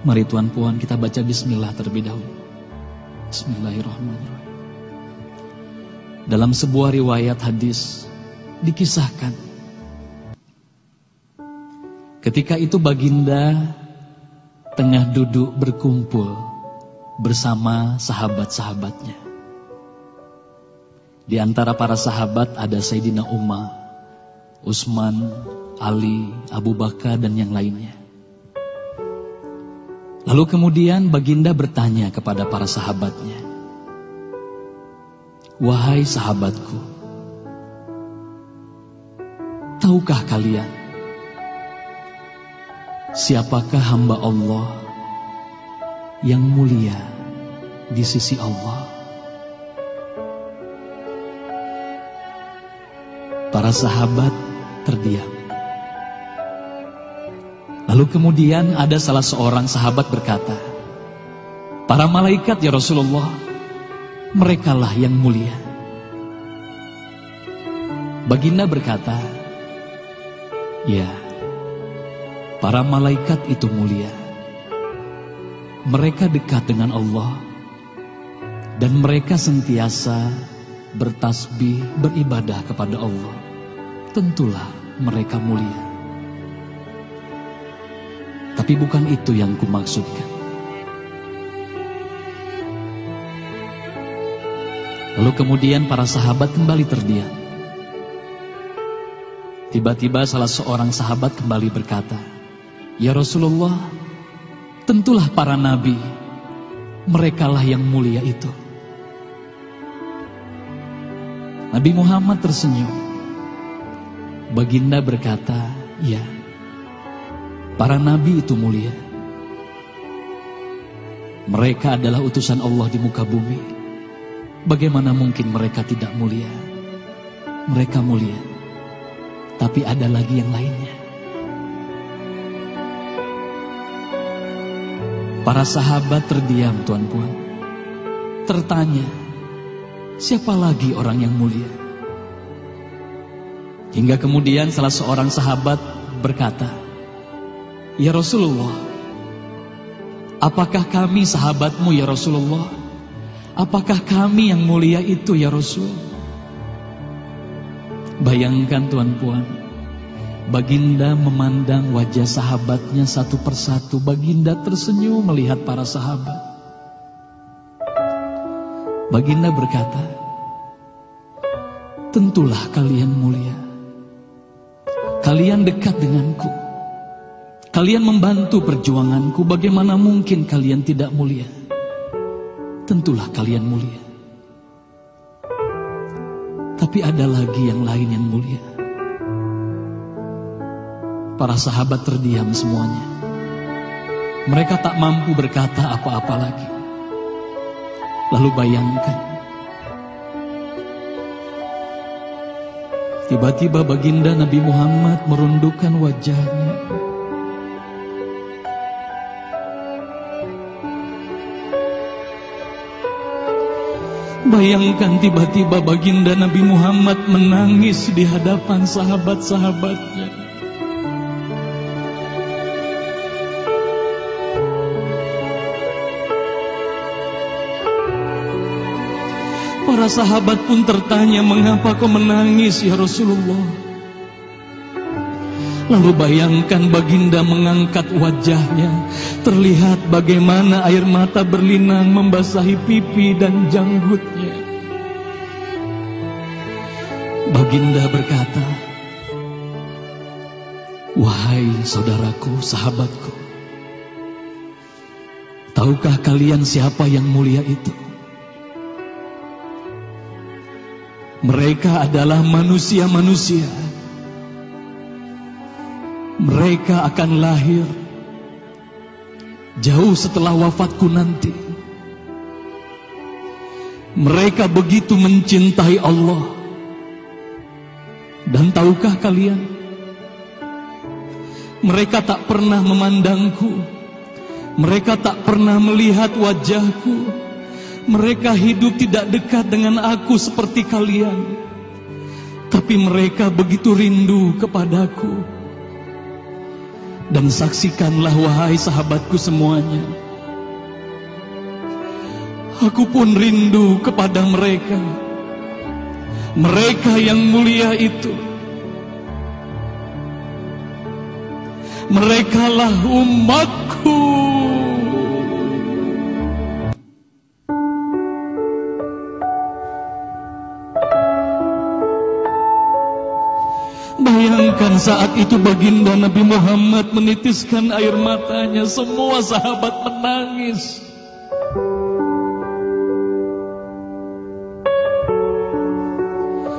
Mari Tuan Puan kita baca bismillah terlebih dahulu. Bismillahirrahmanirrahim. Dalam sebuah riwayat hadis dikisahkan, ketika itu baginda tengah duduk berkumpul bersama sahabat-sahabatnya. Di antara para sahabat ada Sayyidina Umar, Utsman, Ali, Abu Bakar dan yang lainnya. Lalu kemudian baginda bertanya kepada para sahabatnya, "Wahai sahabatku, tahukah kalian siapakah hamba Allah yang mulia di sisi Allah?" Para sahabat terdiam. Lalu kemudian ada salah seorang sahabat berkata, "Para malaikat ya Rasulullah, merekalah yang mulia." Baginda berkata, "Ya, para malaikat itu mulia. Mereka dekat dengan Allah dan mereka sentiasa bertasbih, beribadah kepada Allah. Tentulah mereka mulia. Tapi bukan itu yang kumaksudkan." Lalu kemudian para sahabat kembali terdiam. Tiba-tiba salah seorang sahabat kembali berkata, "Ya Rasulullah, tentulah para nabi, merekalah yang mulia itu." Nabi Muhammad tersenyum. Baginda berkata, "Ya, para nabi itu mulia. Mereka adalah utusan Allah di muka bumi. Bagaimana mungkin mereka tidak mulia? Mereka mulia. Tapi ada lagi yang lainnya." Para sahabat terdiam, Tuan Puan. Tertanya, siapa lagi orang yang mulia? Hingga kemudian salah seorang sahabat berkata, "Ya Rasulullah, apakah kami sahabatmu ya Rasulullah? Apakah kami yang mulia itu ya Rasul?" Bayangkan Tuan Puan, baginda memandang wajah sahabatnya satu persatu. Baginda tersenyum melihat para sahabat. Baginda berkata, "Tentulah kalian mulia. Kalian dekat denganku. Kalian membantu perjuanganku. Bagaimana mungkin kalian tidak mulia? Tentulah kalian mulia. Tapi ada lagi yang lain yang mulia." Para sahabat terdiam semuanya. Mereka tak mampu berkata apa-apa lagi. Lalu bayangkan, tiba-tiba baginda Nabi Muhammad merundukkan wajahnya. Bayangkan tiba-tiba baginda Nabi Muhammad menangis di hadapan sahabat-sahabatnya. Para sahabat pun tertanya, "Mengapa kau menangis ya Rasulullah?" Lalu bayangkan baginda mengangkat wajahnya, terlihat bagaimana air mata berlinang membasahi pipi dan janggutnya. Baginda berkata, "Wahai saudaraku, sahabatku, tahukah kalian siapa yang mulia itu? Mereka adalah manusia-manusia. Mereka akan lahir jauh setelah wafatku nanti. Mereka begitu mencintai Allah. Dan tahukah kalian, mereka tak pernah memandangku. Mereka tak pernah melihat wajahku. Mereka hidup tidak dekat dengan aku seperti kalian. Tapi mereka begitu rindu kepadaku. Dan saksikanlah wahai sahabatku semuanya, aku pun rindu kepada mereka, mereka yang mulia itu. Merekalah umatku. Bayangkan saat itu baginda Nabi Muhammad menitiskan air matanya, semua sahabat menangis.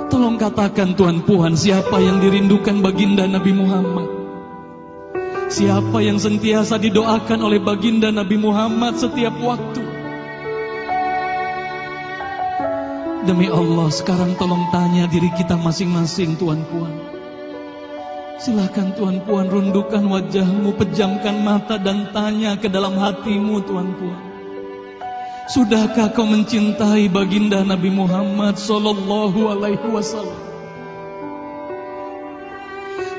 Tolong katakan Tuan Puan, siapa yang dirindukan baginda Nabi Muhammad? Siapa yang sentiasa didoakan oleh baginda Nabi Muhammad setiap waktu? Demi Allah, sekarang tolong tanya diri kita masing-masing, Tuan Puan. Silakan Tuan Puan rundukkan wajahmu, pejamkan mata dan tanya ke dalam hatimu, Tuan Puan. Sudahkah kau mencintai baginda Nabi Muhammad sallallahu alaihi wasallam?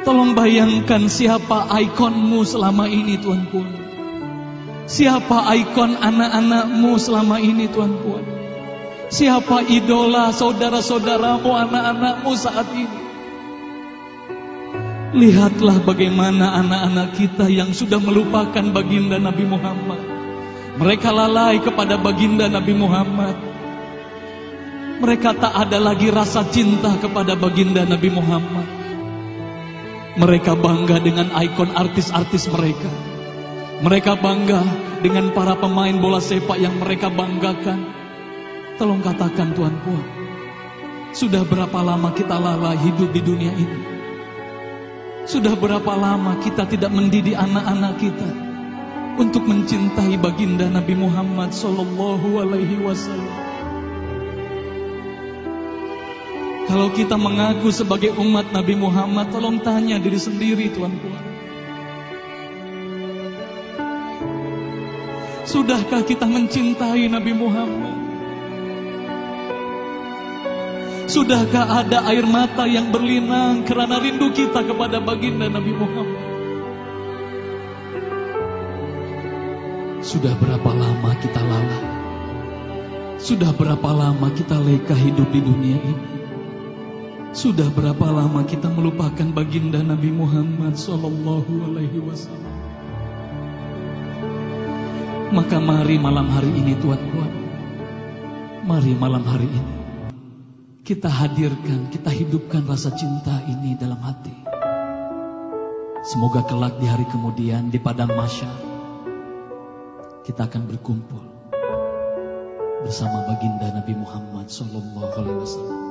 Tolong bayangkan siapa ikonmu selama ini, Tuan Puan. Siapa ikon anak-anakmu selama ini, Tuan Puan. Siapa idola saudara-saudaramu, anak-anakmu saat ini. Lihatlah bagaimana anak-anak kita yang sudah melupakan baginda Nabi Muhammad. Mereka lalai kepada baginda Nabi Muhammad. Mereka tak ada lagi rasa cinta kepada baginda Nabi Muhammad. Mereka bangga dengan ikon artis-artis mereka. Mereka bangga dengan para pemain bola sepak yang mereka banggakan. Tolong katakan Tuan Puan, sudah berapa lama kita lalai hidup di dunia ini? Sudah berapa lama kita tidak mendidik anak-anak kita untuk mencintai baginda Nabi Muhammad sallallahu alaihi wasallam? Kalau kita mengaku sebagai umat Nabi Muhammad, tolong tanya diri sendiri, Tuan Puan. Sudahkah kita mencintai Nabi Muhammad? Sudahkah ada air mata yang berlinang karena rindu kita kepada baginda Nabi Muhammad? Sudah berapa lama kita lalai? Sudah berapa lama kita leka hidup di dunia ini? Sudah berapa lama kita melupakan baginda Nabi Muhammad sallallahu alaihi wasallam? Maka mari malam hari ini, Tuan Puan, mari malam hari ini kita hadirkan, kita hidupkan rasa cinta ini dalam hati. Semoga kelak di hari kemudian di padang mahsyar kita akan berkumpul bersama baginda Nabi Muhammad sallallahu alaihi wasallam.